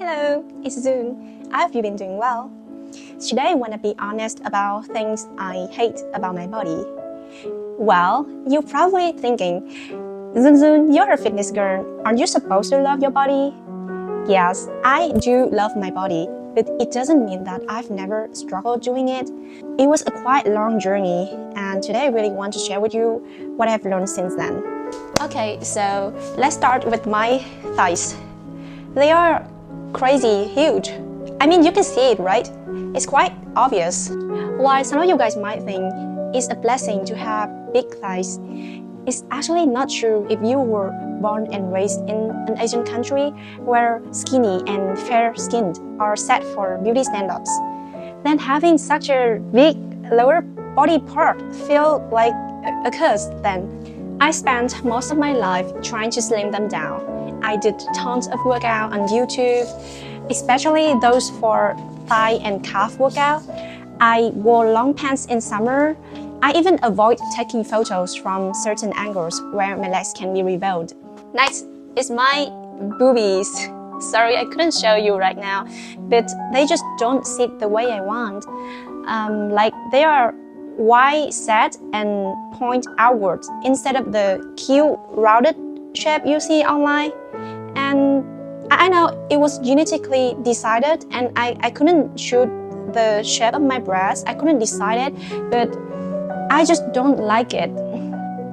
Hello, it's Zoon. I hope you've been doing well. Today I want to be honest about things I hate about my body. Well, you're probably thinking, Zoon, you're a fitness girl. Aren't you supposed to love your body? Yes, I do love my body, but it doesn't mean that I've never struggled doing it. It was a quite long journey, and today I really want to share with you what I've learned since then. Okay, so let's start with my thighs. They are crazy huge. I mean, you can see it, right? It's quite obvious. While some of you guys might think it's a blessing to have big thighs, it's actually not true if you were born and raised in an Asian country where skinny and fair-skinned are set for beauty standards. Then having such a big lower body part feels like a curse then. I spent most of my life trying to slim them down. I did tons of workout on YouTube, especially those for thigh and calf workout. I wore long pants in summer. I even avoid taking photos from certain angles where my legs can be revealed. Next is my boobies. Sorry, I couldn't show you right now, but they just don't sit the way I want. Like they are wide set and point outwards instead of the cute rounded shape you see online. And I know it was genetically decided, and I couldn't shoot the shape of my breast. I couldn't decide it, but I just don't like it.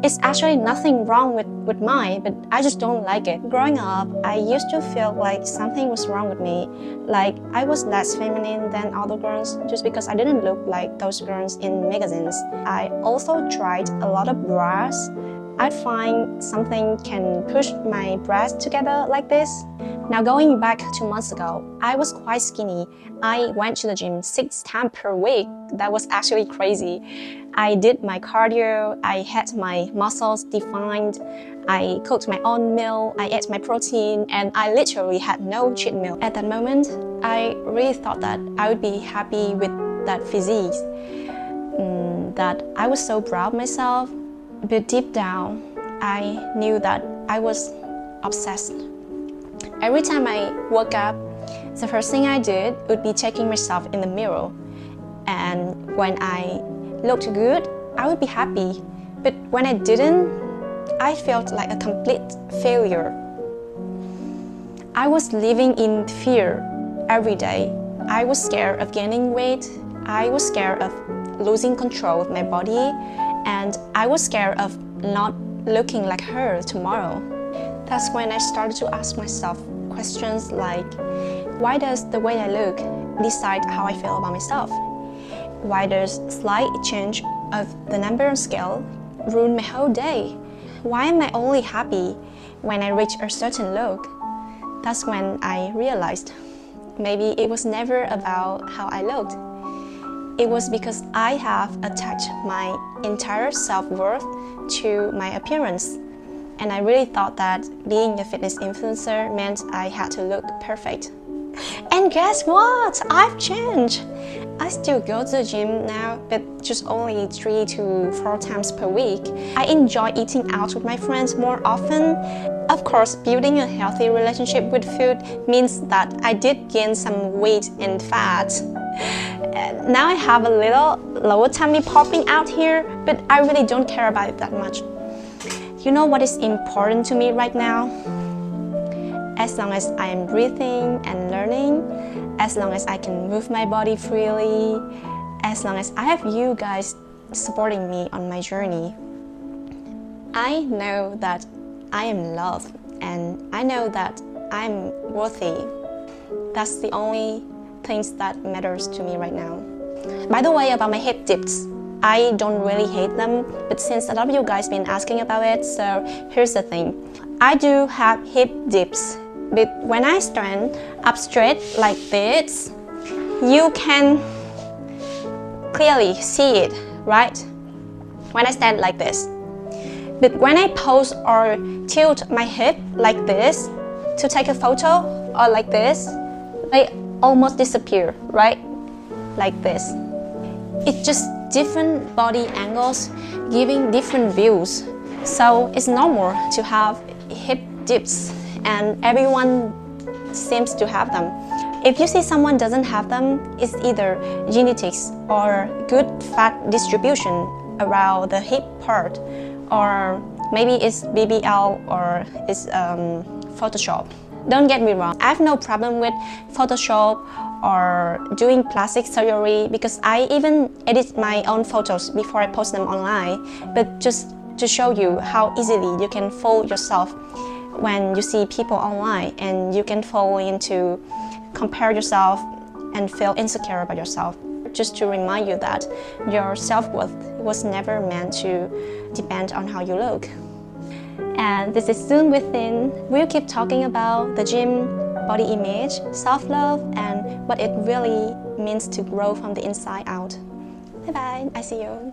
It's actually nothing wrong with mine, but I just don't like it. Growing up, I used to feel like something was wrong with me. Like I was less feminine than other girls just because I didn't look like those girls in magazines. I also tried a lot of bras. I'd find something can push my breasts together like this. Now going back 2 months ago, I was quite skinny. I went to the gym 6 times per week. That was actually crazy. I did my cardio, I had my muscles defined, I cooked my own meal, I ate my protein, and I literally had no cheat meal. At that moment, I really thought that I would be happy with that physique, that I was so proud of myself. But deep down, I knew that I was obsessed. Every time I woke up, the first thing I did would be checking myself in the mirror. And when I looked good, I would be happy. But when I didn't, I felt like a complete failure. I was living in fear every day. I was scared of gaining weight. I was scared of losing control of my body. And I was scared of not looking like her tomorrow. That's when I started to ask myself questions like, why does the way I look decide how I feel about myself? Why does slight change of the number on scale ruin my whole day? Why am I only happy when I reach a certain look? That's when I realized maybe it was never about how I looked. It was because I have attached my entire self-worth to my appearance. And I really thought that being a fitness influencer meant I had to look perfect. And guess what? I've changed. I still go to the gym now, but just only 3 to 4 times per week. I enjoy eating out with my friends more often. Of course, building a healthy relationship with food means that I did gain some weight and fat. Now I have a little lower tummy popping out here, but I really don't care about it that much. You know what is important to me right now? As long as I am breathing and learning, as long as I can move my body freely, as long as I have you guys supporting me on my journey, I know that I am loved and I know that I'm worthy. That's the only things that matters to me right now. By the way, about my hip dips, I don't really hate them, but since a lot of you guys been asking about it, so here's the thing. I do have hip dips, but when I stand up straight like this, you can clearly see it, right? When I stand like this. But when I pose or tilt my hip like this to take a photo or like this, they almost disappear, right? Like this. It's just different body angles giving different views. So it's normal to have hip dips, and everyone seems to have them. If you see someone doesn't have them, it's either genetics or good fat distribution around the hip part, or maybe it's BBL or it's Photoshop. Don't get me wrong, I have no problem with Photoshop or doing plastic surgery because I even edit my own photos before I post them online, but just to show you how easily you can fool yourself when you see people online, and you can fall into compare yourself and feel insecure about yourself. Just to remind you that your self-worth was never meant to depend on how you look. And this is Soon Within. We'll keep talking about the gym, body image, self-love, and what it really means to grow from the inside out. Bye bye, I see you.